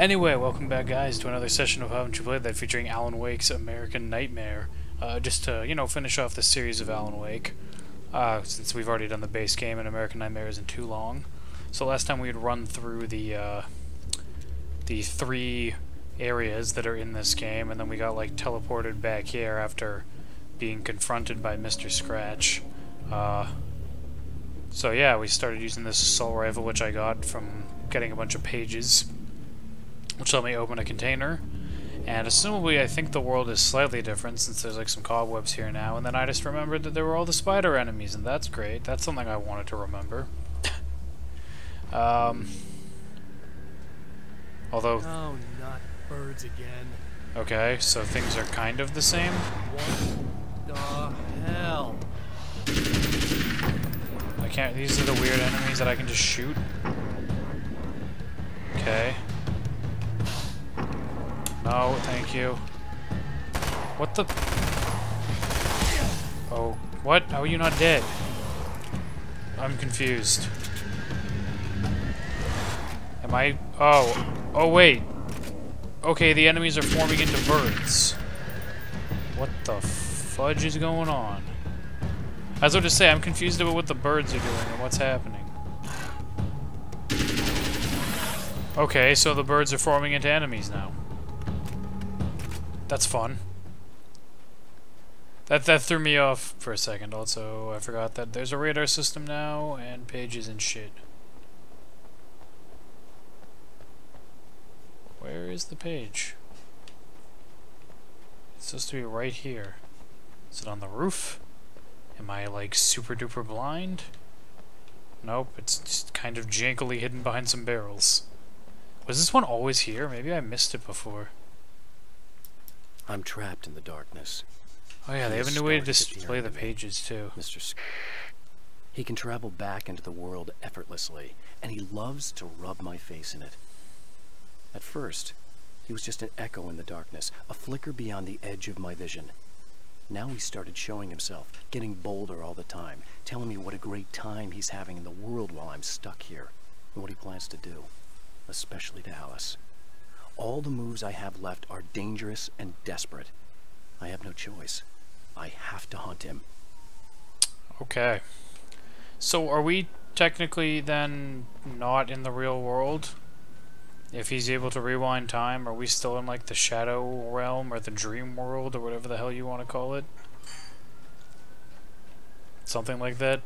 Anyway, welcome back, guys, to another session of Haven't You Played That, featuring Alan Wake's American Nightmare. Just to, finish off the series of Alan Wake, since we've already done the base game and American Nightmare isn't too long. So last time we had run through the three areas that are in this game, and then we got, like, teleported back here after being confronted by Mr. Scratch. So yeah, we started using this assault rifle, which I got from getting a bunch of pages, which let me open a container. And assumably, I think the world is slightly different since there's like some cobwebs here now. And then I just remembered that there were all the spider enemies, and that's great. That's something I wanted to remember. Although... Oh, not birds again. Okay, so things are kind of the same. What the hell? I can't... These are the weird enemies that I can just shoot. Okay. No, thank you. What the... Oh, what? How are you not dead? I'm confused. Am I... Oh. Oh, wait. Okay, the enemies are forming into birds. What the fudge is going on? I was about to say, I'm confused about what the birds are doing and what's happening. Okay, so the birds are forming into enemies now. That's fun. That threw me off for a second. Also, I forgot that there's a radar system now and pages and shit. Where is the page? It's supposed to be right here. Is it on the roof? Am I like super duper blind? Nope, it's just kind of jankily hidden behind some barrels. Was this one always here? Maybe I missed it before. I'm trapped in the darkness. Oh yeah, they have a new way to display the pages too. He can travel back into the world effortlessly, and he loves to rub my face in it. At first, he was just an echo in the darkness, a flicker beyond the edge of my vision. Now he started showing himself, getting bolder all the time, telling me what a great time he's having in the world while I'm stuck here, and what he plans to do, especially to Alice. All the moves I have left are dangerous and desperate. I have no choice. I have to hunt him. Okay. So are we technically then not in the real world? If he's able to rewind time, are we still in like the shadow realm or the dream world or whatever the hell you want to call it? Something like that?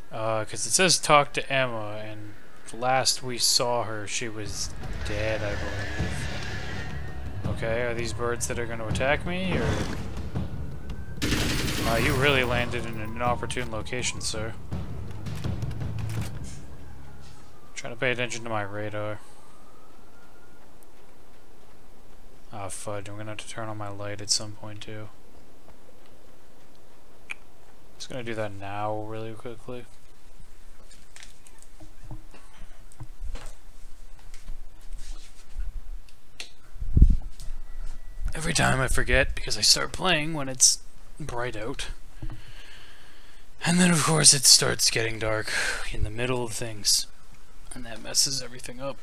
Because it says talk to Emma, and last we saw her, she was dead, I believe. Okay, are these birds that are going to attack me, or... you really landed in an inopportune location, sir. Trying to pay attention to my radar. Ah, fudge, I'm going to have to turn on my light at some point, too. Just going to do that now, really quickly. Every time I forget, because I start playing when it's bright out. And then, of course, it starts getting dark in the middle of things. And that messes everything up.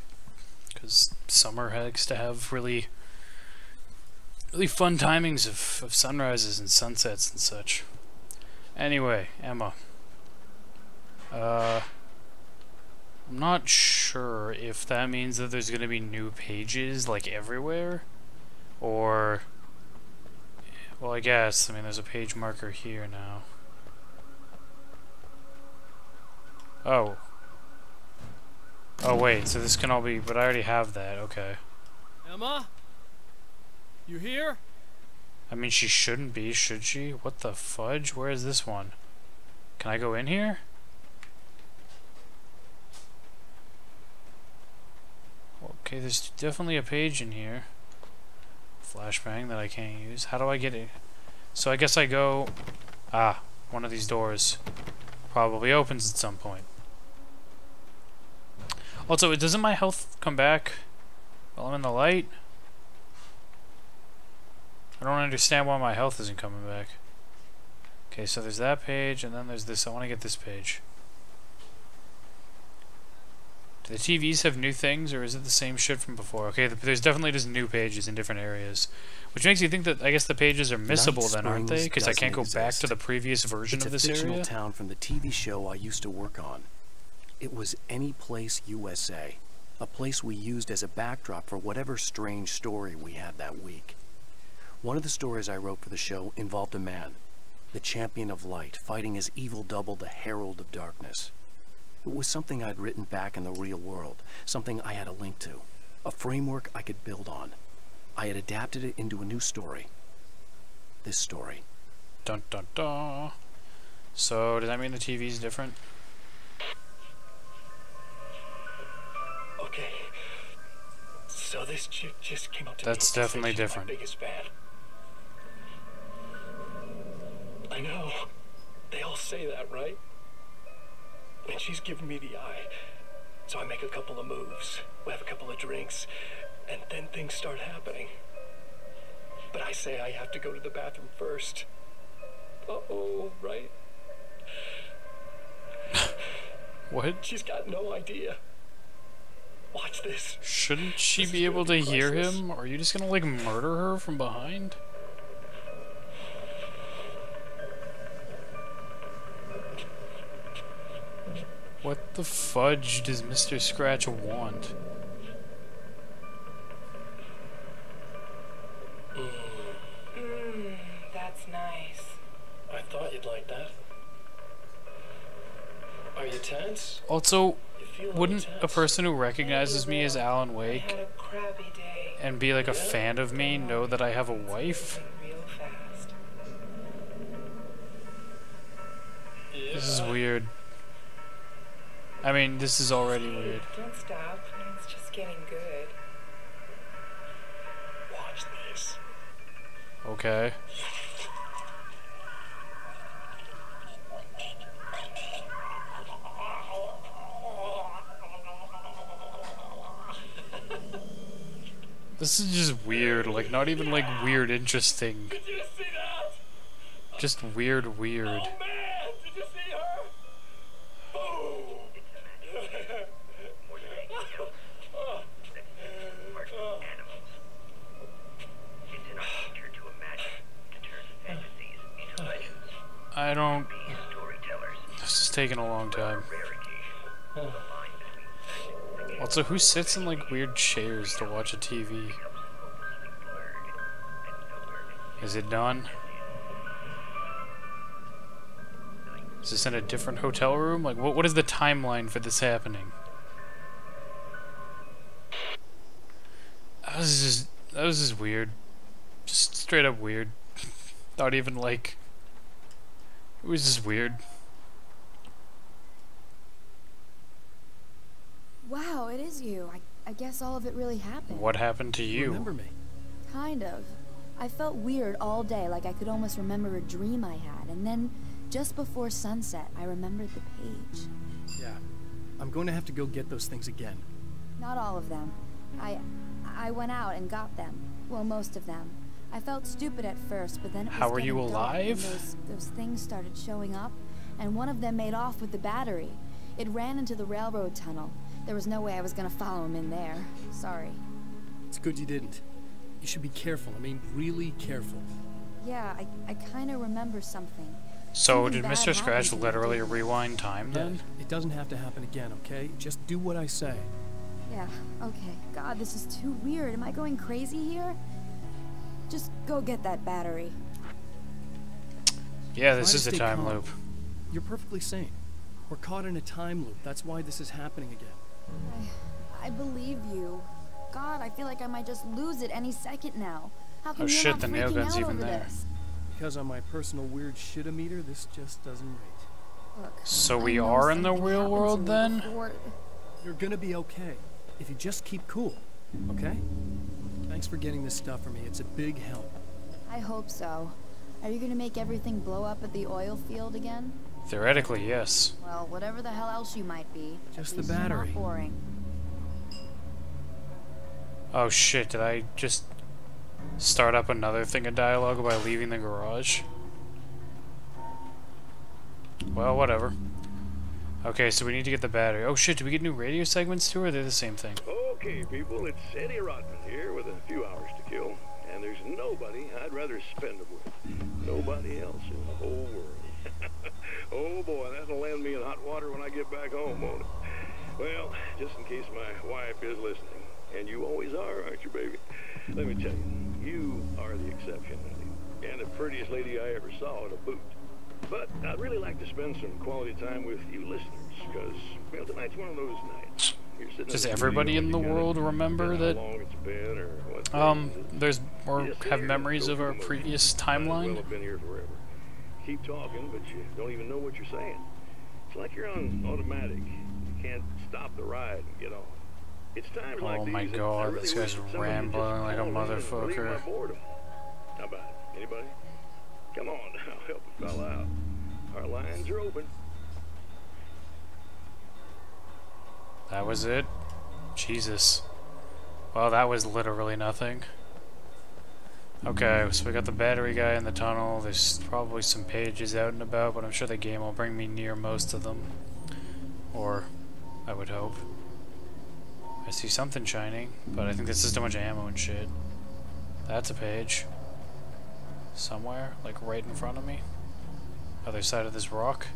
Because summer has to have really fun timings of sunrises and sunsets and such. Anyway, Emma. I'm not sure if that means that there's going to be new pages, like, everywhere. Or, well, I guess, there's a page marker here now. Oh. Oh, wait, so this can all be, but I already have that, okay. Emma? You here? I mean, she shouldn't be, should she? What the fudge? Where is this one? Can I go in here? Okay, there's definitely a page in here. Flashbang that I can't use. How do I get it? So I guess I go... Ah, one of these doors probably opens at some point. Also, doesn't my health come back while I'm in the light? I don't understand why my health isn't coming back. Okay, so there's that page, and then there's this. I want to get this page. Do the TVs have new things, or is it the same shit from before? Okay, there's definitely just new pages in different areas. Which makes you think that, I guess the pages are missable then, aren't they? Because I can't go back to the previous version of this area? It's a fictional town from the TV show I used to work on. It was Any Place USA. A place we used as a backdrop for whatever strange story we had that week. One of the stories I wrote for the show involved a man, the champion of light, fighting his evil double, the herald of darkness. It was something I'd written back in the real world, something I had a link to, a framework I could build on. I had adapted it into a new story. This story. Dun dun dun. So, does that mean the TV's different? Okay. So this chick just came up to me. That's definitely different. My biggest fan. I know. They all say that, right? And she's giving me the eye. So I make a couple of moves. We have a couple of drinks. And then things start happening. But I say I have to go to the bathroom first. Uh-oh, right? What? She's got no idea. Watch this. Shouldn't she This be is able to really hear priceless. him? Or are you just gonna, like, murder her from behind? What the fudge does Mr. Scratch want? That's nice. I thought you'd like that. Are you tense? Also, You feel wouldn't a tense? person who recognizes me as Alan I Wake had a crabby day. and be like a fan of me know that I have a wife? Real fast. This is weird. I mean, this is already weird. Don't stop. It's just getting good. Watch this. Okay. This is just weird, like not even like weird interesting. Did you see that? Just weird. Oh man, did you see her? Boom! I don't... This is taking a long time. Also, who sits in like weird chairs to watch a TV? Is it done? Is this in a different hotel room? Like, what is the timeline for this happening? That was just weird. Just straight up weird. Not even like... It was just weird. Wow, it is you. I guess all of it really happened. What happened to you? Remember me? Kind of. I felt weird all day, like I could almost remember a dream I had, and then just before sunset, I remembered the page. Yeah. I'm going to have to go get those things again. Not all of them. I went out and got them. Well, most of them. I felt stupid at first, but then it was How are you getting dark, and alive? those things started showing up, and one of them made off with the battery. It ran into the railroad tunnel. There was no way I was gonna follow him in there. Sorry. It's good you didn't. You should be careful. I mean, really careful. Yeah, I kind of remember something. So, Something did bad Mr. Scratch happened to me, literally didn't it? rewind time Yeah, then? it doesn't have to happen again, okay? Just do what I say. Yeah, okay. God, this is too weird. Am I going crazy here? Just go get that battery. Yeah, Try this to is a stay time calm. loop. You're perfectly sane. We're caught in a time loop. That's why this is happening again. I believe you. God, I feel like I might just lose it any second now. How come Oh you're shit, not the nail freaking gun's out even over there. this? Because on my personal weird shit-o-meter, this just doesn't rate. Look, So I we know are in the something real happened to world me then? before- You're gonna be okay. If you just keep cool, okay? Thanks for getting this stuff for me. It's a big help. I hope so. Are you gonna make everything blow up at the oil field again? Theoretically, yes. Well, whatever the hell else you might be. Just at the least you're not battery. boring. Oh shit, did I just start up another thing of dialogue by leaving the garage? Well, whatever. Okay, so we need to get the battery. Oh shit, do we get new radio segments too, or are they the same thing? Okay, people, it's Eddie Rodman here with a few hours to kill, and there's nobody I'd rather spend them with. Nobody else in the whole world. Oh boy, that'll land me in hot water when I get back home, won't it? Well, just in case my wife is listening, and you always are, aren't you, baby? Let me tell you, you are the exception, Eddie, and the prettiest lady I ever saw at a boot. But I'd really like to spend some quality time with you listeners, because, well, tonight's one of those nights. You're sitting Does in the everybody studio in the and you world kinda remember know how that long it's been or what day it is. there's or Yes, have sir. memories Go of for our the moon. previous Might as well timeline? have been here forever. Keep talking, but you don't even know what you're saying. It's like you're on automatic. You can't stop the ride and get on. It's times like Oh these my that I god, really this wish guy's that somebody would just rambling like a call in and relieve motherfucker. my boredom. How about it? Anybody? Come on now, help a fella out. Our lines are open. That was it? Jesus. Well, that was literally nothing. Okay, so we got the battery guy in the tunnel. There's probably some pages out and about, but I'm sure the game will bring me near most of them. Or, I would hope. I see something shining, but I think there's just a bunch of ammo and shit. That's a page. Somewhere, like right in front of me. Other side of this rock.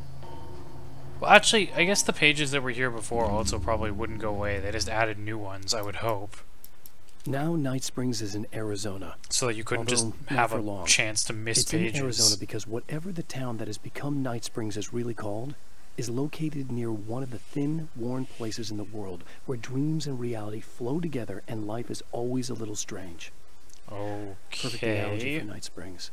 Well, actually, I guess the pages that were here before also probably wouldn't go away. They just added new ones, I would hope. Now Night Springs is in Arizona. So that you couldn't just Although, not have for a long. chance to miss It's pages. in Arizona because whatever the town that has become Night Springs is really called is located near one of the thin, worn places in the world where dreams and reality flow together and life is always a little strange. Perfect analogy Okay. for Night Springs.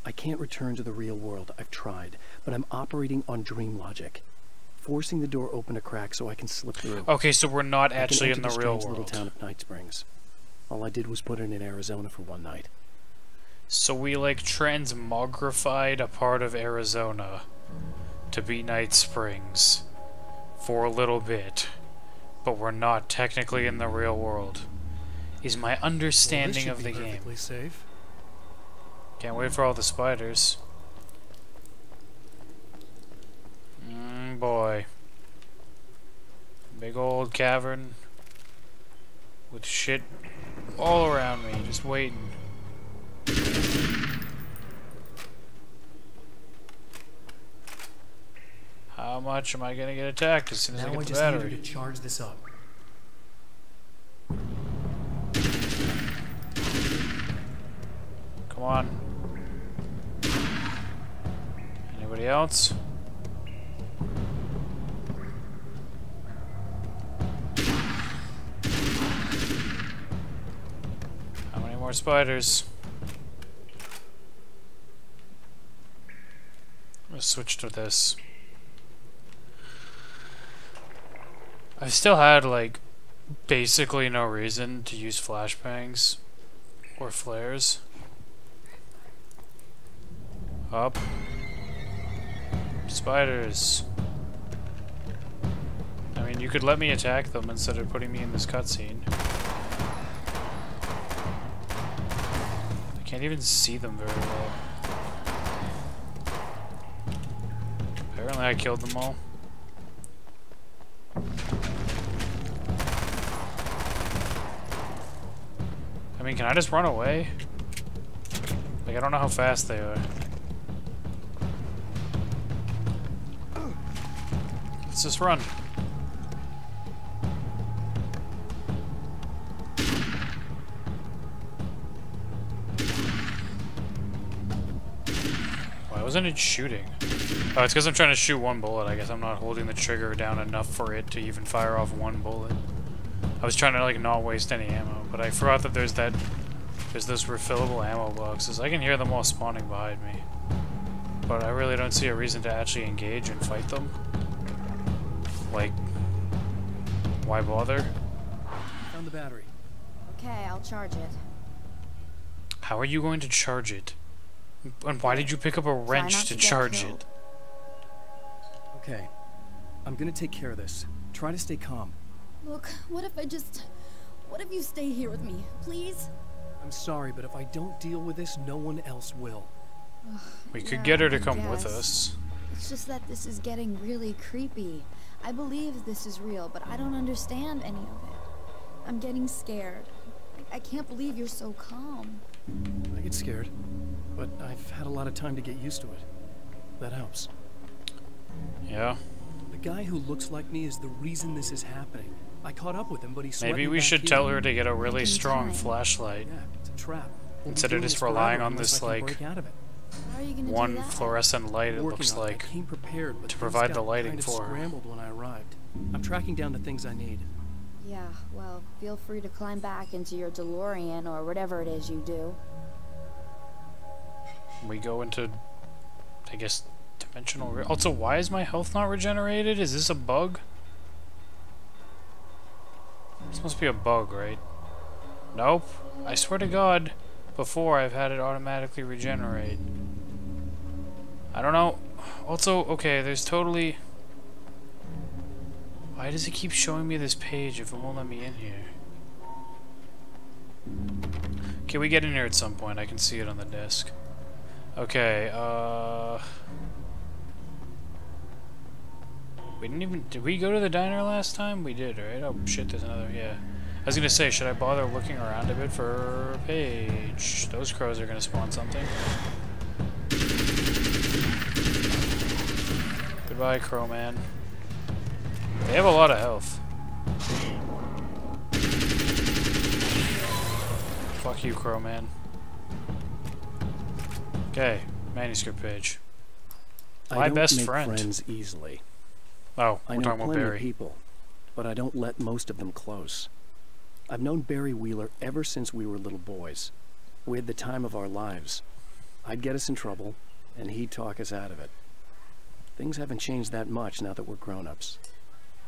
I can't return to the real world. I've tried, but I'm operating on dream logic, forcing the door open a crack so I can slip through. Okay, so we're not I can actually enter in the real strange little world. town of Night Springs. All I did was put it in Arizona for one night. So we like transmogrified a part of Arizona to be Night Springs for a little bit, but we're not technically in the real world. Is my understanding of the game. Perfectly safe. Can't wait for all the spiders. Boy. Big old cavern with shit all around me, just waiting. How much am I gonna get attacked as soon as I Now get I the just need you battery? to charge this up. Come on. Anybody else? How many more spiders? Let's switch to this. I still had, like, basically no reason to use flashbangs or flares. Up. Spiders. I mean, you could let me attack them instead of putting me in this cutscene. I can't even see them very well. Apparently I killed them all. I mean, can I just run away? Like, I don't know how fast they are. Let's just run. Why wasn't it shooting? Oh, it's because I'm trying to shoot one bullet. I guess I'm not holding the trigger down enough for it to even fire off one bullet. I was trying to, like, not waste any ammo, but I forgot that there's those refillable ammo boxes. I can hear them all spawning behind me. But I really don't see a reason to actually engage and fight them. Like, why bother? Found the battery. Okay, I'll charge it. How are you going to charge it? And why did you pick up a wrench not to to get charge killed. it? Okay. I'm gonna take care of this. Try to stay calm. Look, what if you stay here with me, please? I'm sorry, but if I don't deal with this, no one else will. We could Yeah, get her to I come with guess. us. It's just that this is getting really creepy. I believe this is real, but I don't understand any of it. I'm getting scared. I can't believe you're so calm. I get scared, but I've had a lot of time to get used to it. That helps. Yeah. The guy who looks like me is the reason this is happening. I caught up with him, but he swept Maybe me we back should here. tell her to get a really Taking strong time. flashlight Yeah, it's a trap. We'll be instead of doing just this forever relying on unless this, I can like, break out of it. How are you gonna do one that? fluorescent light, it Working looks on it. like. I came prepared, but to things provide the got lighting kind of for her. scrambled when I arrived. I'm tracking down the things I need. Yeah, well, feel free to climb back into your DeLorean or whatever it is you do. We go into, I guess, dimensional. Also, why is my health not regenerated? Is this a bug? This must be a bug, right? Nope. I swear to God, before I've had it automatically regenerate. I don't know. Also, okay, there's totally... Why does it keep showing me this page if it won't let me in here? Okay, we get in here at some point. I can see it on the desk. Okay, we didn't even... Did we go to the diner last time? We did, right? Oh, shit, there's another... Yeah. I was gonna say, should I bother looking around a bit for a page? Those crows are gonna spawn something. Goodbye, crow man. They have a lot of health. Fuck you, crow man. Okay, manuscript page. My best friend. Friends easily. Oh, I we're know talking about plenty of Barry. people, but I don't let most of them close. I've known Barry Wheeler ever since we were little boys. We had the time of our lives. I'd get us in trouble, and he'd talk us out of it. Things haven't changed that much now that we're grown-ups.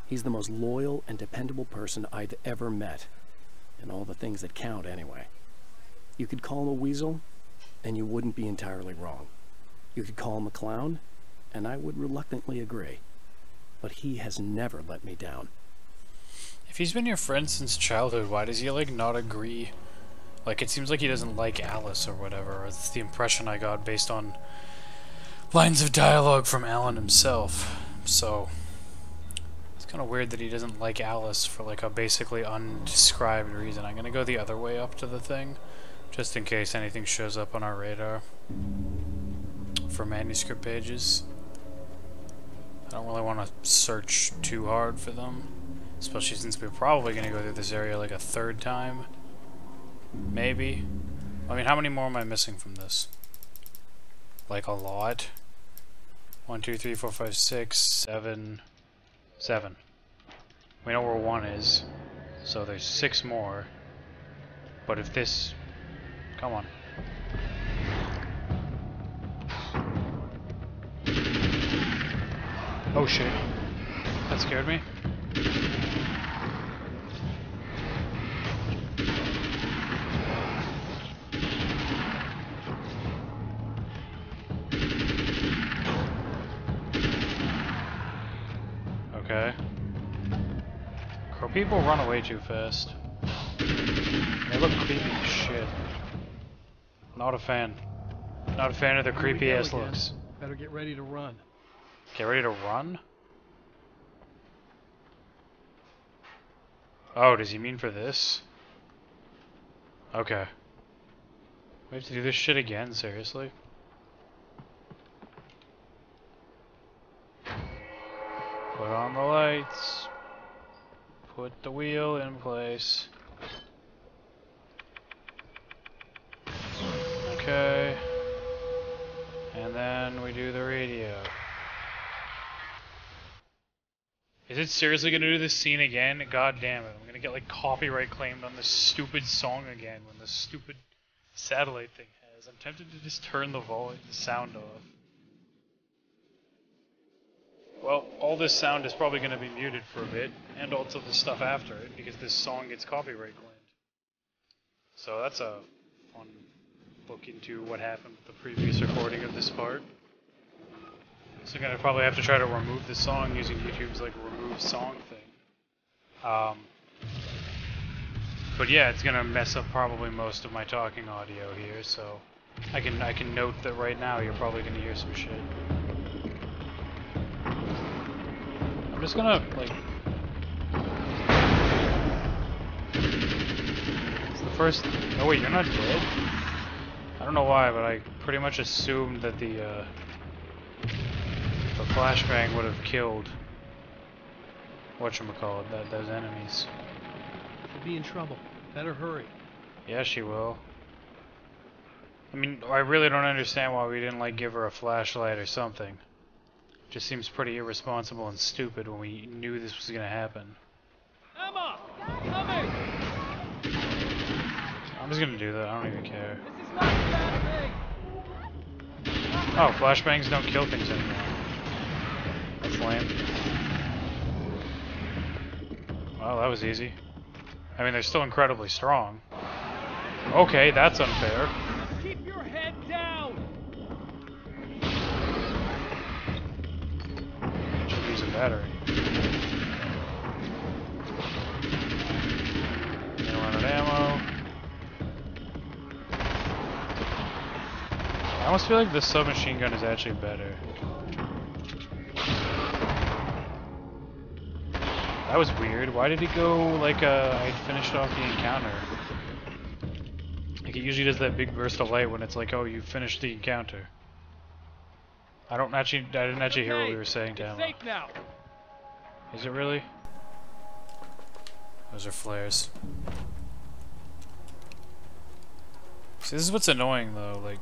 He's the most loyal and dependable person I've ever met. And all the things that count, anyway. You could call him a weasel, and you wouldn't be entirely wrong. You could call him a clown, and I would reluctantly agree. But he has never let me down. If he's been your friend since childhood, why does he, like, not agree? Like, it seems like he doesn't like Alice or whatever. It's the impression I got based on lines of dialogue from Alan himself. So, it's kind of weird that he doesn't like Alice for, like, a basically undescribed reason. I'm gonna go the other way up to the thing, just in case anything shows up on our radar for manuscript pages. I don't really want to search too hard for them, especially since we're probably going to go through this area like a third time. Maybe. I mean, how many more am I missing from this? Like a lot. 1, 2, 3, 4, 5, 6, 7. 7. We know where 1 is, so there's 6 more. But if this... Come on. Oh shit. That scared me. Okay. Crow people run away too fast. They look creepy as shit. Not a fan. Not a fan of their Here we creepy go ass again. looks. Better get ready to run. Get ready to run? Oh, does he mean for this? Okay. We have to do this shit again, seriously? Put on the lights. Put the wheel in place. Okay. And then we do the radio. Is it seriously gonna do this scene again? God damn it. I'm gonna get like copyright claimed on this stupid song again when this stupid satellite thing has. I'm tempted to just turn the sound off. Well, all this sound is probably gonna be muted for a bit, and also the stuff after it, because this song gets copyright claimed. So that's a fun look into what happened with the previous recording of this part. So I'm gonna probably have to try to remove the song using YouTube's like remove song thing. But yeah, it's gonna mess up probably most of my talking audio here, so I can note that right now you're probably gonna hear some shit. just gonna, like... It's the first... Oh wait, you're not dead? I don't know why, but I pretty much assumed that the flashbang would have killed... whatchamacallit, those enemies. She'll be in trouble. Better hurry. Yeah, she will. I mean, I really don't understand why we didn't, like, give her a flashlight or something. Just seems pretty irresponsible and stupid when we knew this was gonna happen. Emma! Coming! I'm just gonna do that, I don't even care. This is not a bad thing! Oh, flashbangs don't kill things anymore. That's lame. Well, that was easy. I mean, they're still incredibly strong. Okay, that's unfair. Keep your head down! Should use a battery. Gonna run out of ammo. I almost feel like the submachine gun is actually better. That was weird. Why did it go like I finished off the encounter? Like it usually does that big burst of light when it's like, oh, you finished the encounter. I didn't actually hear what we were saying to It's Emma. safe now. Is it really? Those are flares. See, this is what's annoying though, like...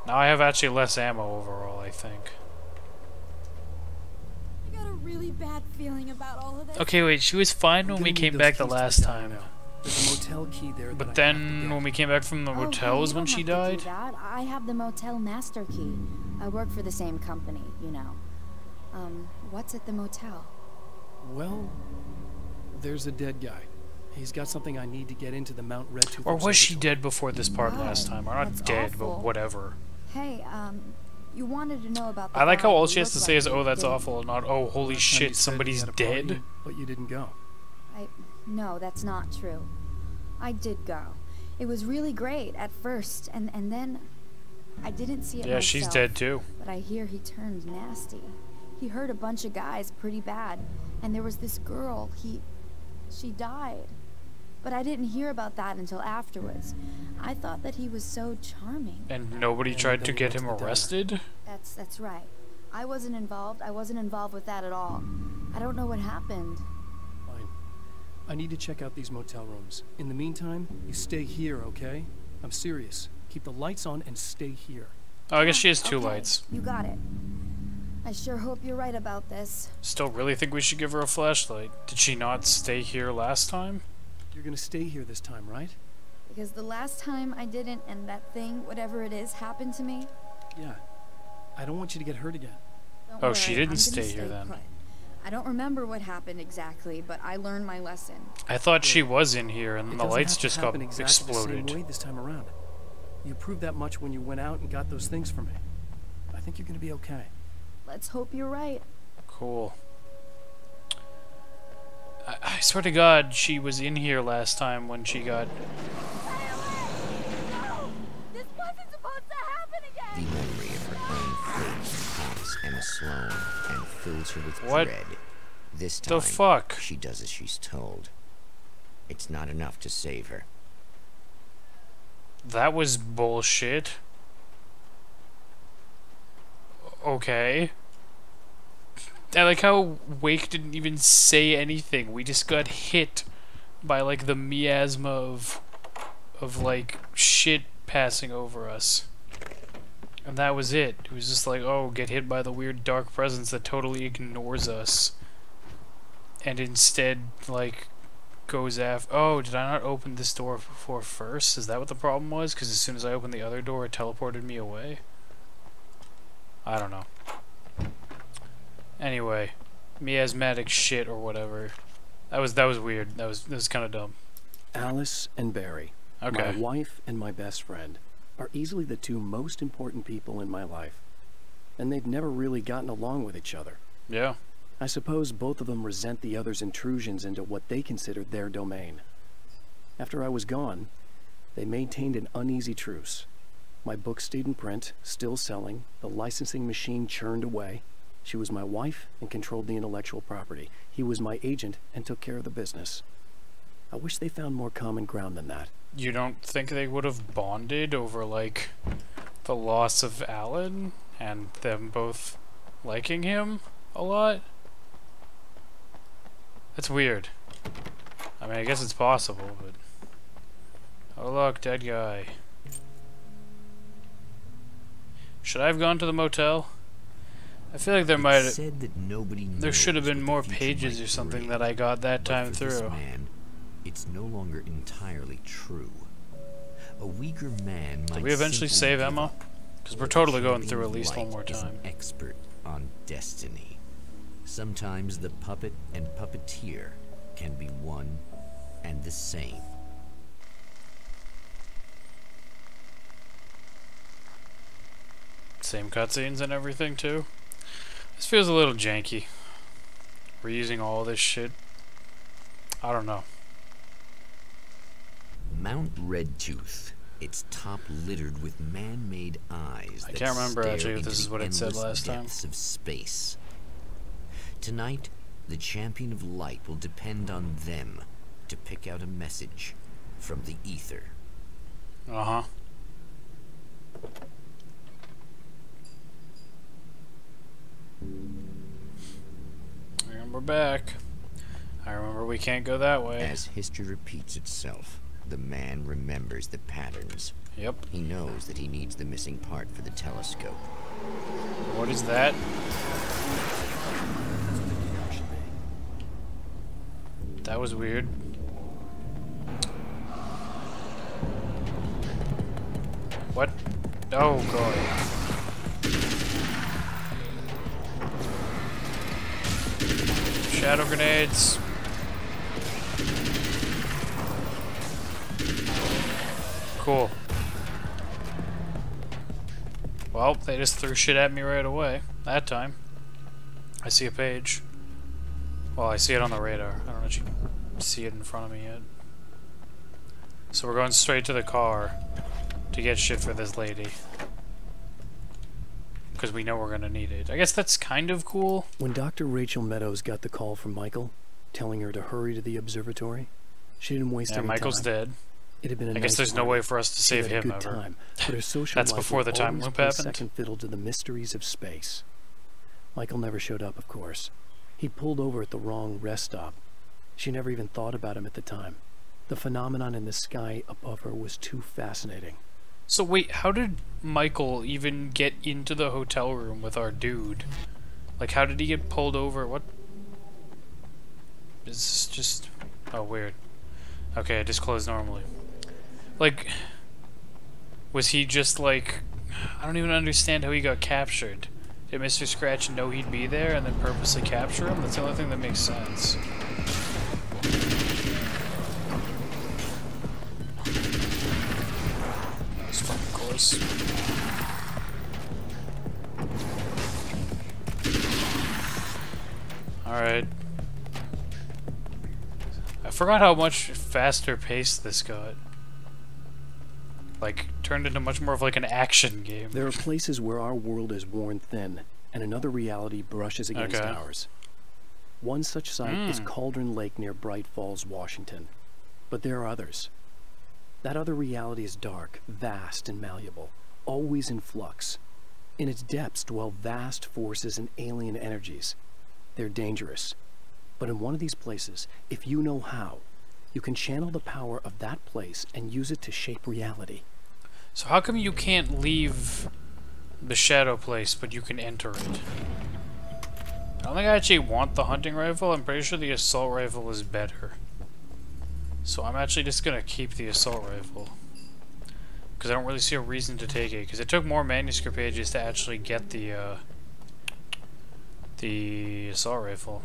Now I have actually less ammo overall, I think. I got a really bad feeling about all of this. Okay, wait, she was fine when we came back the last time. There's a motel key there. But then, when we came back from the motel is when she died? I have the motel master key. I work for the same company, you know. What's at the motel? Well, there's a dead guy. He's got something I need to get into the Mount Redtooth. Or was she dead before this part Oh, last time? Or not that's dead, awful. but whatever. Hey, you wanted to know about the I like how guy all who she has to looked say like is, you, oh, that's didn't awful, not, oh, holy Last time you shit, said somebody's he had a party, dead? But you didn't go. No, that's not true. I did go. It was really great at first, and then I didn't see it Yeah, myself, she's dead too. But I hear he turned nasty. He hurt a bunch of guys pretty bad, and there was this girl, she died. But I didn't hear about that until afterwards. I thought that he was so charming. And nobody And tried then to you get went to him the diner. arrested? That's right. I wasn't involved. I wasn't involved with that at all. I don't know what happened. Fine. I need to check out these motel rooms. In the meantime, you stay here, okay? I'm serious. Keep the lights on and stay here. Oh, I guess she has two Okay, lights. You got it. I sure hope you're right about this. Still really think we should give her a flashlight. Did she not stay here last time? You're gonna stay here this time, right? Because the last time I didn't, and that thing, whatever it is, happened to me. Yeah. I don't want you to get hurt again. Don't Oh, worry, she I'm didn't gonna stay here then. put. I don't remember what happened exactly, but I learned my lesson. I thought she was in here and It then the doesn't lights have to just got happen exactly the exploded. same way this time around. You proved that much when you went out and got those things for me. I think you're gonna be okay. Let's hope you're right. Cool. I swear to God, she was in here last time when she got... This wasn't supposed to happen The again! memory of her own fate haunts Emma Sloan and fills her with What dread. This the time, fuck? she does as she's told. It's not enough to save her. That was bullshit. Okay. I like how Wake didn't even say anything. We just got hit by like the miasma of like shit passing over us. And that was it. It was just like, oh, get hit by the weird dark presence that totally ignores us. And instead, like, goes after... Oh, did I not open this door before first? Is that what the problem was? Because as soon as I opened the other door, it teleported me away? I don't know. Anyway, miasmatic shit or whatever. That was weird. That was kind of dumb. Alice and Barry, Okay. my wife and my best friend, are easily the two most important people in my life. And they've never really gotten along with each other. Yeah. I suppose both of them resent the other's intrusions into what they considered their domain. After I was gone, they maintained an uneasy truce. My book stayed in print, still selling, the licensing machine churned away, She was my wife and controlled the intellectual property. He was my agent and took care of the business. I wish they found more common ground than that. You don't think they would have bonded over, like, the loss of Alan and them both liking him a lot? That's weird. I mean, I guess it's possible, but... Oh look, dead guy. Should I have gone to the motel? I feel like there might have... Said that nobody There should have knows been what more the future pages might or something bring. that I got that But time for this through. man, it's no longer entirely true. A weaker man might Did we eventually simply save give Emma? up. Because we're totally going Champion through at of least one Light more is time. an expert on destiny. Sometimes the puppet and puppeteer can be one and the same. Same cutscenes and everything too. This feels a little janky. We're using all this shit. I don't know. Mount Redtooth, its top littered with man-made eyes I that can't remember stare actually if into this is the what it said endless last time. depths of space. Tonight, the champion of light will depend on them to pick out a message from the ether. Uh-huh. And we're back. I remember we can't go that way. As history repeats itself, the man remembers the patterns. Yep. He knows that he needs the missing part for the telescope. What is that? That was weird. What? Oh god. Shadow grenades. Cool. Well, they just threw shit at me right away. That time. I see a page. Well, I see it on the radar. I don't know if you can see it in front of me yet. So we're going straight to the car to get shit for this lady. Because we know we're going to need it. I guess that's kind of cool. When Dr. Rachel Meadows got the call from Michael, telling her to hurry to the observatory, she didn't waste Yeah, any Michael's time. dead. It had been a I guess nice there's no run. way for us to She save had a him good ever. time, but her social That's life before would the time always loop play happened? second fiddle to the mysteries of space. Michael never showed up, of course. He pulled over at the wrong rest stop. She never even thought about him at the time. The phenomenon in the sky above her was too fascinating. So wait, how did Michael even get into the hotel room with our dude? Like, how did he get pulled over? What? Is this just... Oh, weird. Okay, it just closed normally. Like, was he just like... I don't even understand how he got captured. Did Mr. Scratch know he'd be there and then purposely capture him? That's the only thing that makes sense. That's fucking close. Alright. I forgot how much faster paced this got. Like, turned into much more of like an action game. There are places where our world is worn thin, and another reality brushes against Okay. ours. One such site is Cauldron Lake near Bright Falls, Washington. But there are others. That other reality is dark, vast, and malleable, always in flux. In its depths dwell vast forces and alien energies. They're dangerous. But in one of these places, if you know how, you can channel the power of that place and use it to shape reality. So how come you can't leave the shadow place, but you can enter it? I don't think I actually want the hunting rifle. I'm pretty sure the assault rifle is better. So I'm actually just gonna keep the assault rifle. Because I don't really see a reason to take it. Because it took more manuscript pages to actually get the assault rifle.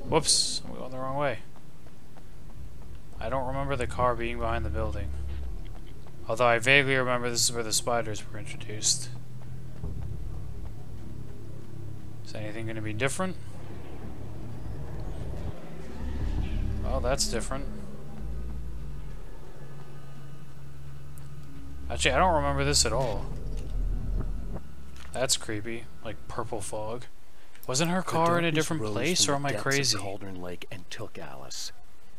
Whoops, I'm going the wrong way. I don't remember the car being behind the building. Although I vaguely remember this is where the spiders were introduced. Is anything going to be different? Oh, that's different. Actually, I don't remember this at all. That's creepy. Like purple fog. Wasn't her The car in a darkness different rose place, from or am the I depths of crazy? Cauldron Lake and took Alice.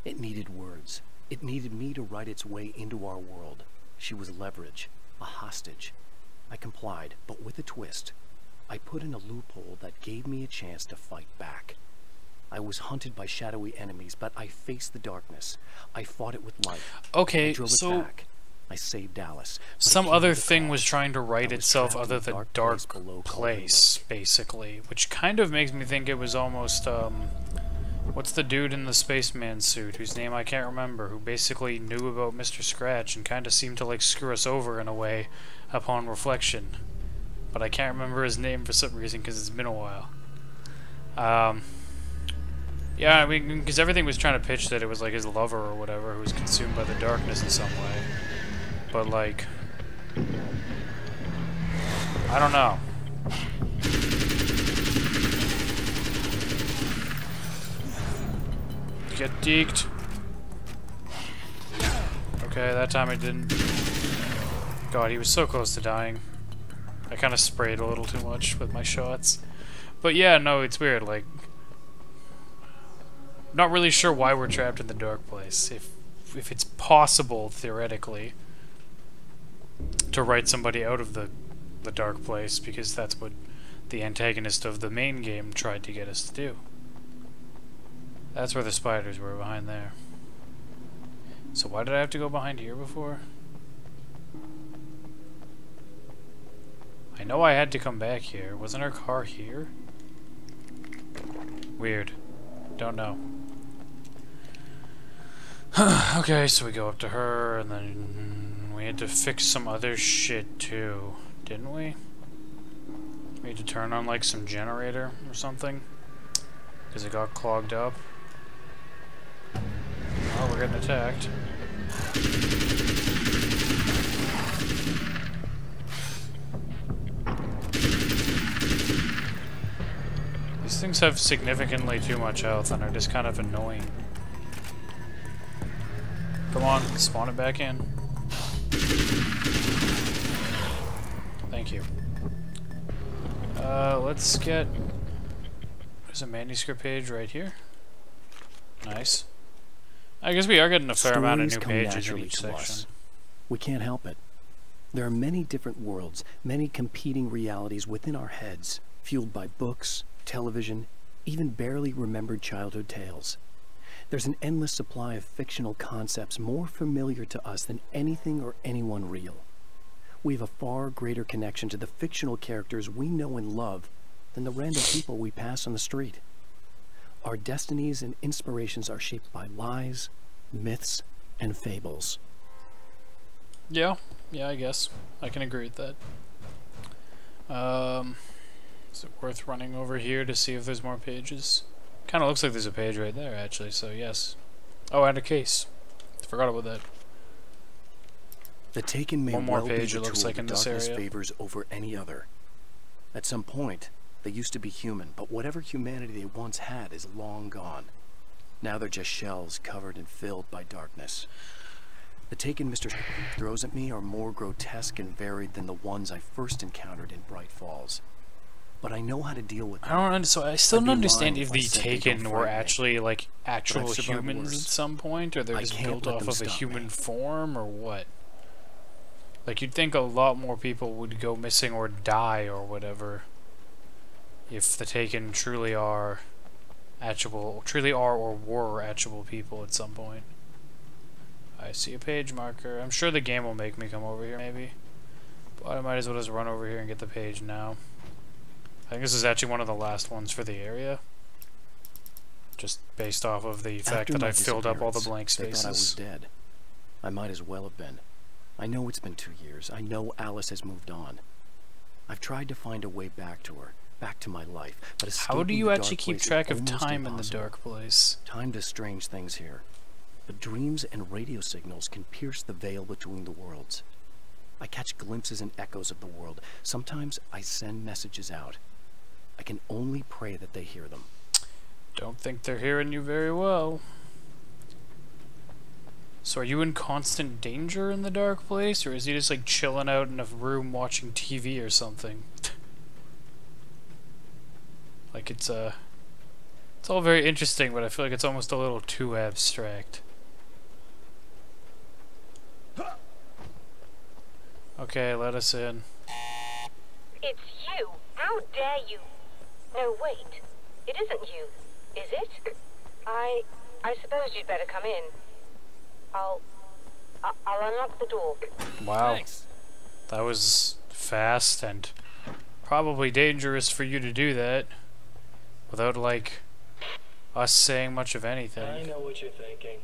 It needed words. It needed me to write its way into our world. She was leverage, a hostage. I complied, but with a twist. I put in a loophole that gave me a chance to fight back. I was hunted by shadowy enemies, but I faced the darkness. I fought it with light. Okay, I drove so it back. I saved Alice. but it some came other at a thing was cost. trying to I right was itself trapped in other a than dark dark place below Cauldron place, Lake. basically. Which kind of makes me think it was almost, what's the dude in the spaceman suit, whose name I can't remember, who basically knew about Mr. Scratch and kind of seemed to, like, screw us over in a way upon reflection. But I can't remember his name for some reason, because it's been a while. Yeah, I mean, because everything was trying to pitch that it was, like, his lover or whatever who was consumed by the darkness in some way. But, like, I don't know. Get deked. Okay, that time I didn't. God, he was so close to dying. I kind of sprayed a little too much with my shots. But yeah, no, it's weird, like... Not really sure why we're trapped in the dark place. If it's possible, theoretically, to write somebody out of the dark place, because that's what the antagonist of the main game tried to get us to do. That's where the spiders were, behind there. So why did I have to go behind here before? I know I had to come back here. Wasn't our car here? Weird. Don't know. Okay, so we go up to her, and then we had to fix some other shit too, didn't we? We had to turn on like some generator or something, because it got clogged up. Oh, we're getting attacked. These things have significantly too much health and are just kind of annoying. Come on, spawn it back in. Thank you. Let's get... There's a manuscript page right here. Nice. I guess we are getting a fair amount of new pages in each section. We can't help it. There are many different worlds, many competing realities within our heads, fueled by books, television, even barely remembered childhood tales. There's an endless supply of fictional concepts more familiar to us than anything or anyone real. We have a far greater connection to the fictional characters we know and love than the random people we pass on the street. Our destinies and inspirations are shaped by lies, myths, and fables. Yeah, I guess. I can agree with that. Is it worth running over here to see if there's more pages? Kind of looks like there's a page right there, actually, so yes. Oh, and a case. Forgot about that. The Taken may One more well page be it the looks tool like in the this darkness area. favors over any other. At some point, they used to be human, but whatever humanity they once had is long gone. Now they're just shells covered and filled by darkness. The Taken Mr. throws at me are more grotesque and varied than the ones I first encountered in Bright Falls. But I know how to deal with them. So I still I'd don't be understand lying if if I the said they Taken don't were frighten me. actually like actual I've survived humans worse. at some point, or they're I just can't built let off them of a stop human me. form, or what? Like, you'd think a lot more people would go missing or die or whatever if the Taken truly are or were actual people at some point. I see a page marker. I'm sure the game will make me come over here, maybe. But I might as well just run over here and get the page now. I think this is actually one of the last ones for the area. Just based off of the fact After that my I filled up all the disappearance, blank they thought I was spaces. dead. I might as well have been. I know it's been 2 years. I know Alice has moved on. I've tried to find a way back to her, back to my life, but How escaping do you the actually dark keep place is track of almost time in the impossible. dark place? Time does strange things here. But dreams and radio signals can pierce the veil between the worlds. I catch glimpses and echoes of the world. Sometimes I send messages out. I can only pray that they hear them. Don't think they're hearing you very well. So are you in constant danger in the dark place, or is he just like chilling out in a room watching TV or something? Like it's all very interesting, but I feel like it's almost a little too abstract. Okay, let us in. It's you. How dare you? No, wait. It isn't you, is it? I suppose you'd better come in. I'll unlock the door. Wow. Thanks. That was fast and probably dangerous for you to do that without, like, us saying much of I anything. know what you're thinking.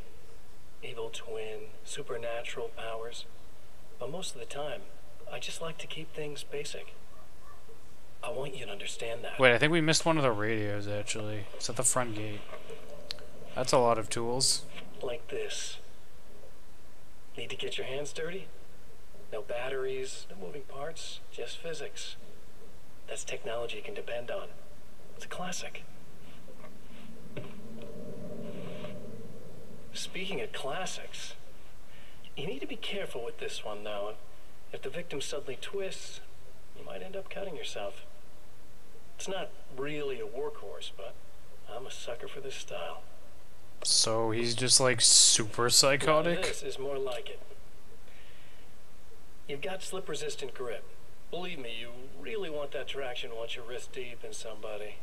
Evil twin, supernatural powers. But most of the time, I just like to keep things basic. I want you to understand that. Wait, I think we missed one of the radios, actually. It's at the front gate. That's a lot of tools. Like this. Need to get your hands dirty? No batteries, no moving parts, just physics. That's technology you can depend on. It's a classic. Speaking of classics, you need to be careful with this one, though. If the victim suddenly twists, you might end up cutting yourself. It's not really a workhorse, but I'm a sucker for this style. So he's just, like, super Now, psychotic? this is more like it. You've got slip-resistant grip. Believe me, you really want that traction once you're wrist deep in somebody.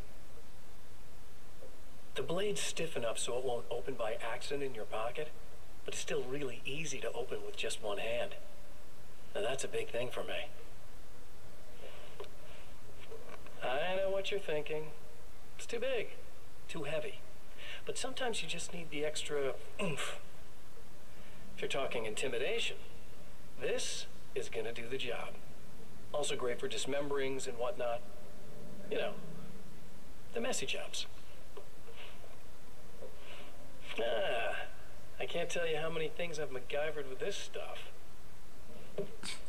The blade's stiff enough so it won't open by accident in your pocket, but it's still really easy to open with just one hand. Now that's a big thing for me. I know what you're thinking. It's too big, too heavy. But sometimes you just need the extra oomph. If you're talking intimidation, this is gonna do the job. Also great for dismemberings and whatnot. You know, the messy jobs. I can't tell you how many things I've MacGyvered with this stuff.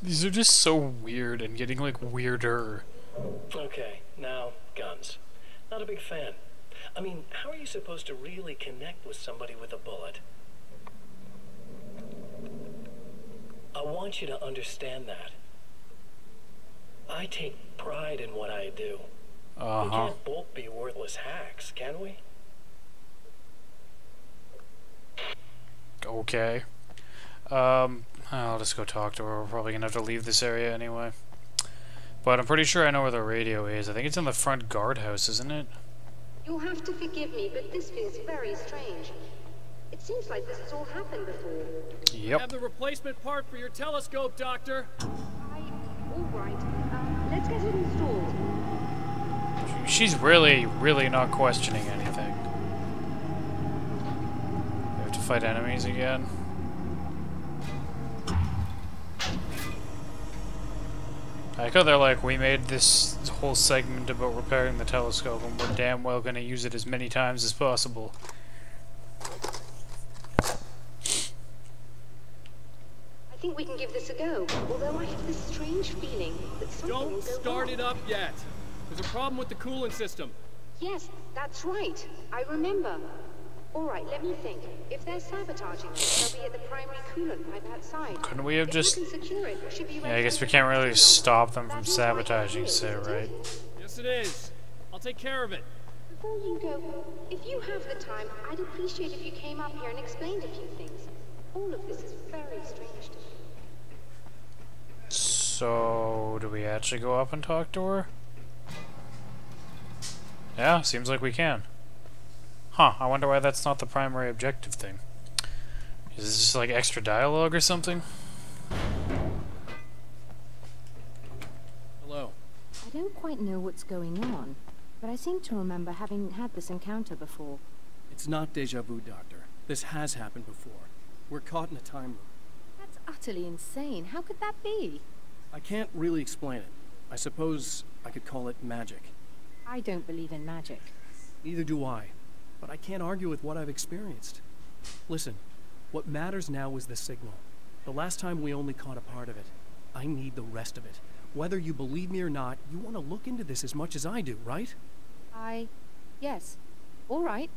These are just so weird and getting, like, weirder. Okay, now, guns. Not a big fan. I mean, how are you supposed to really connect with somebody with a bullet? I want you to understand that. I take pride in what I do. We can't both be worthless hacks, can we? Okay. I'll just go talk to her. We're probably gonna have to leave this area anyway. But I'm pretty sure I know where the radio is. I think it's in the front guardhouse, isn't it? You'll have to forgive me, but this feels very strange. It seems like this has all happened before. Yep. Have the replacement part for your telescope, Doctor. All right. Let's get it installed. She's really, really not questioning anything. We have to fight enemies again. I like how they're like, we made this whole segment about repairing the telescope and we're damn well gonna use it as many times as possible. I think we can give this a go, although I have this strange feeling that something will Don't go start wrong. it up yet. There's a problem with the coolant system. Yes, that's right. I remember. All right, let me think. If they're sabotaging it, they'll be at the primary coolant pipe outside. Couldn't we have If just... we can secure it, should be Yeah, I guess we can't really stop them from sabotaging, so, right? Yes, it is. I'll take care of it. Before you go, if you have the time, I'd appreciate if you came up here and explained a few things. All of this is very strange to me. So, do we actually go up and talk to her? Yeah, seems like we can. Huh, I wonder why that's not the primary objective thing. Is this just like extra dialogue or something? Hello. I don't quite know what's going on, but I seem to remember having had this encounter before. It's not deja vu, Doctor. This has happened before. We're caught in a time loop. That's utterly insane. How could that be? I can't really explain it. I suppose I could call it magic. I don't believe in magic. Neither do I. But I can't argue with what I've experienced. Listen, what matters now is the signal. The last time we only caught a part of it. I need the rest of it. Whether you believe me or not, you want to look into this as much as I do, right? Yes. All right.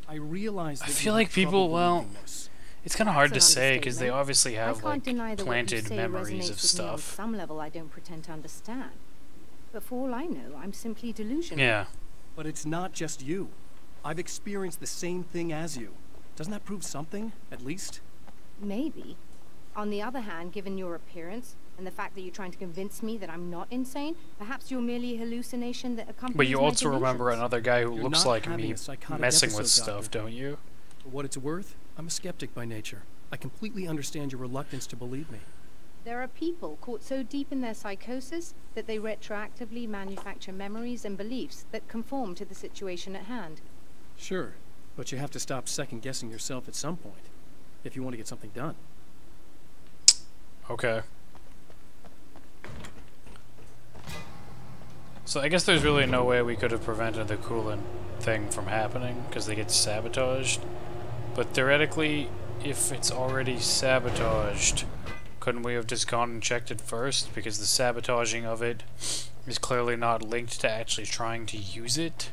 I realize that I feel you like have people, trouble well, believing this. it's kind of hard to That's an say because they understatement. obviously I have can't like deny that what you planted say memories resonates of with me on stuff. some level I don't pretend to understand. But for all I know, I'm simply delusional. Yeah. But it's not just you. I've experienced the same thing as you. Doesn't that prove something, at least? Maybe. On the other hand, given your appearance, and the fact that you're trying to convince me that I'm not insane, perhaps you're merely a hallucination that accompanies But you my also delusions. remember another guy who You're looks not like having me a psychotic messing with episode, stuff, Doctor. don't you? For what it's worth, I'm a skeptic by nature. I completely understand your reluctance to believe me. There are people caught so deep in their psychosis that they retroactively manufacture memories and beliefs that conform to the situation at hand. Sure, but you have to stop second-guessing yourself at some point, if you want to get something done. Okay. So I guess there's really no way we could have prevented the coolant thing from happening, because they get sabotaged. But theoretically, if it's already sabotaged, couldn't we have just gone and checked it first? Because the sabotaging of it is clearly not linked to actually trying to use it.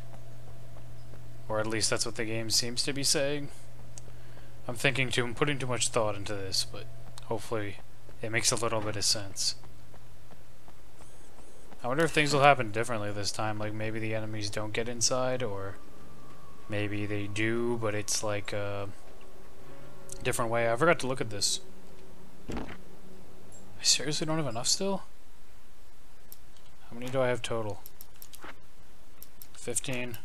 Or at least that's what the game seems to be saying. I'm putting too much thought into this, but hopefully it makes a little bit of sense. I wonder if things will happen differently this time, like maybe the enemies don't get inside, or maybe they do, but it's like a different way. I forgot to look at this. I seriously don't have enough still? How many do I have total? 15.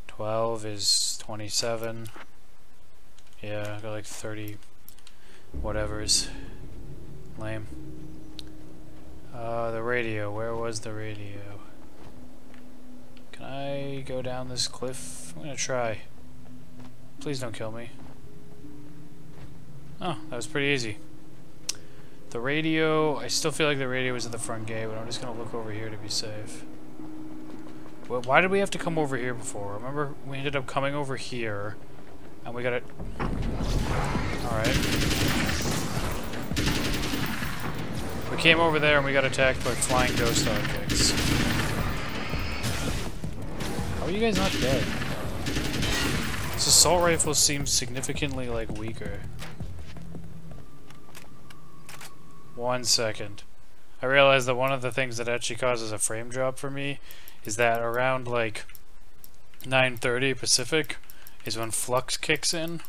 12 is 27. Yeah, I got like 30 whatevers. Lame. The radio. Where was the radio? Can I go down this cliff? I'm gonna try. Please don't kill me. Oh, that was pretty easy. The radio, I still feel like the radio was at the front gate, but I'm just gonna look over here to be safe. Well, why did we have to come over here before? Remember, we ended up coming over here, and we got it. Alright. We came over there and we got attacked by flying ghost objects. How are you guys not dead? This assault rifle seems significantly, like, weaker. 1 second. I realized that one of the things that actually causes a frame drop for me is that around, like, 9:30 Pacific is when Flux kicks in.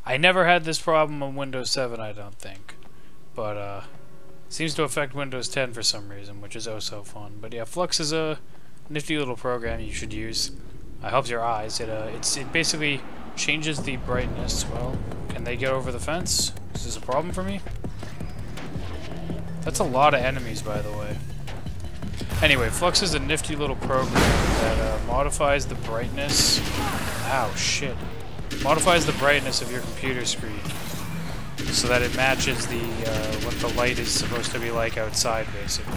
I never had this problem on Windows 7, I don't think. But, seems to affect Windows 10 for some reason, which is oh so fun. But yeah, Flux is a nifty little program you should use. It helps your eyes. It basically changes the brightness. Well, can they get over the fence? Is this a problem for me? That's a lot of enemies, by the way. Anyway, Flux is a nifty little program that modifies the brightness. Ow, shit. Modifies the brightness of your computer screen so that it matches the what the light is supposed to be like outside, basically.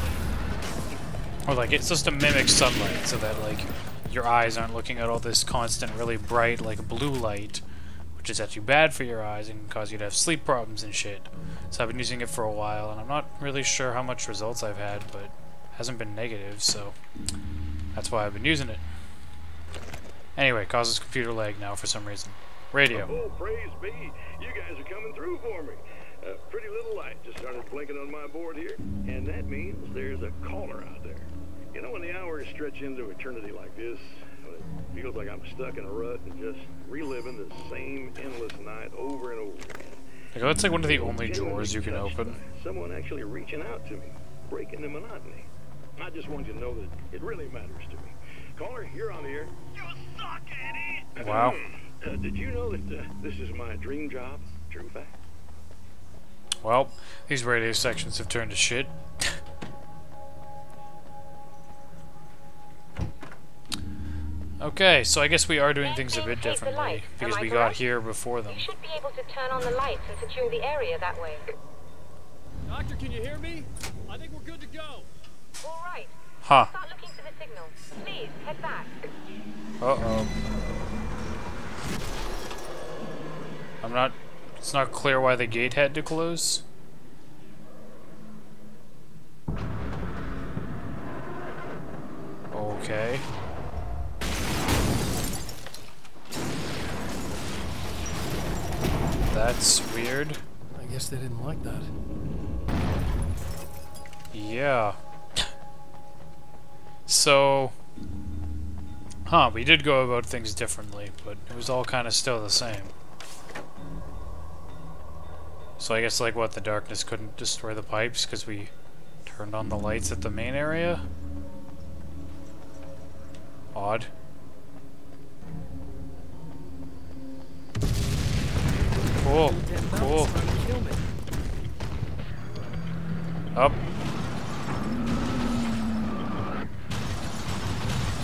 Or like it's supposed to mimic sunlight, so that like your eyes aren't looking at all this constant, really bright like blue light, which is actually bad for your eyes and can cause you to have sleep problems and shit. So I've been using it for a while, and I'm not really sure how much results I've had, but it hasn't been negative, so that's why I've been using it. Anyway, causes computer lag now for some reason. Radio. Oh, praise be. You guys are coming through for me. A pretty little light just started blinking on my board here, and that means there's a caller out there. You know, when the hours stretch into eternity like this, it feels like I'm stuck in a rut and just reliving the same endless night over and over again. Like, that's like one of the only drawers you can open. Someone actually reaching out to me, breaking the monotony. I just want you to know that it really matters to me. Caller, you're on the air. You suck, Eddie! Wow. Did you know that this is my dream job? True fact. Well, these radio sections have turned to shit. Okay, so I guess we are doing things a bit differently, because we got here before them. You should be able to turn on the lights and secure the area that way. Doctor, can you hear me? I think we're good to go. All right. Huh. Start looking for the signal. Please, head back. Uh-oh. It's not clear why the gate had to close. Okay. That's weird. I guess they didn't like that. Yeah. So, we did go about things differently, but it was all kind of still the same. So I guess, like, what, the darkness couldn't destroy the pipes because we turned on the lights at the main area? Odd. Cool. Cool. Up.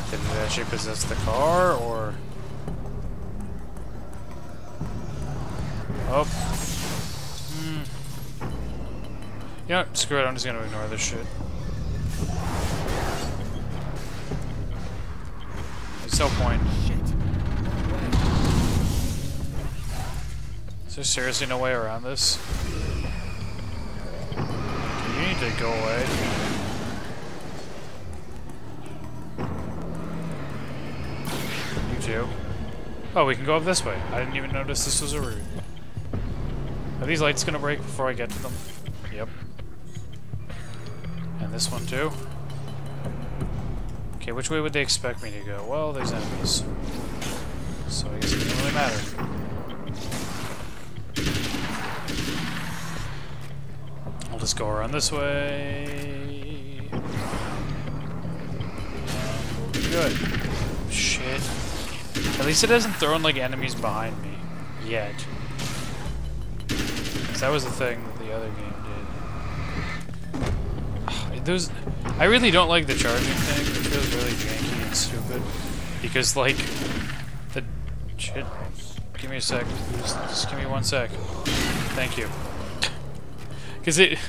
Did it actually possess the car, or... Oh. You know what? Screw it, I'm just gonna ignore this shit. There's no point. Is there seriously no way around this? You need to go away. You too. Oh, we can go up this way. I didn't even notice this was a route. Are these lights gonna break before I get to them? Yep. And this one too. Okay, which way would they expect me to go? Well, there's enemies. So I guess it doesn't really matter. I'll just go around this way. Good. Shit. At least it hasn't thrown like enemies behind me. Yet. 'Cause that was the thing that the other game did. I really don't like the charging thing. It feels really janky and stupid. Because, like, the... Shit. Give me a sec. Just give me 1 sec. Thank you. Because it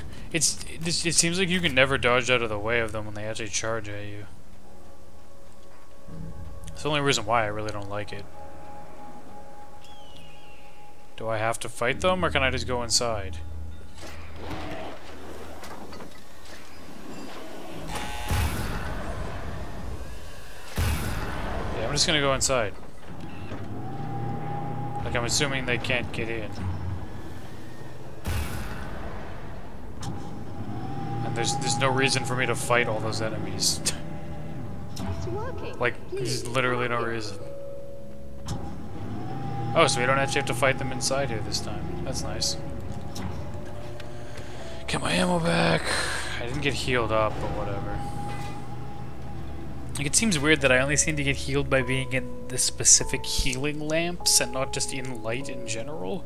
seems like you can never dodge out of the way of them when they actually charge at you. It's the only reason why I really don't like it. Do I have to fight them, or can I just go inside? Yeah, I'm just gonna go inside. Like, I'm assuming they can't get in. And there's no reason for me to fight all those enemies. Like, there's literally no reason. Oh, so we don't actually have to fight them inside here this time. That's nice. Get my ammo back. I didn't get healed up, but whatever. Like, it seems weird that I only seem to get healed by being in the specific healing lamps and not just in light in general.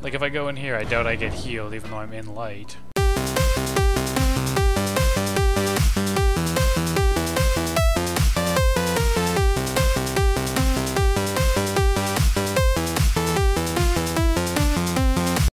Like, if I go in here, I doubt I get healed even though I'm in light.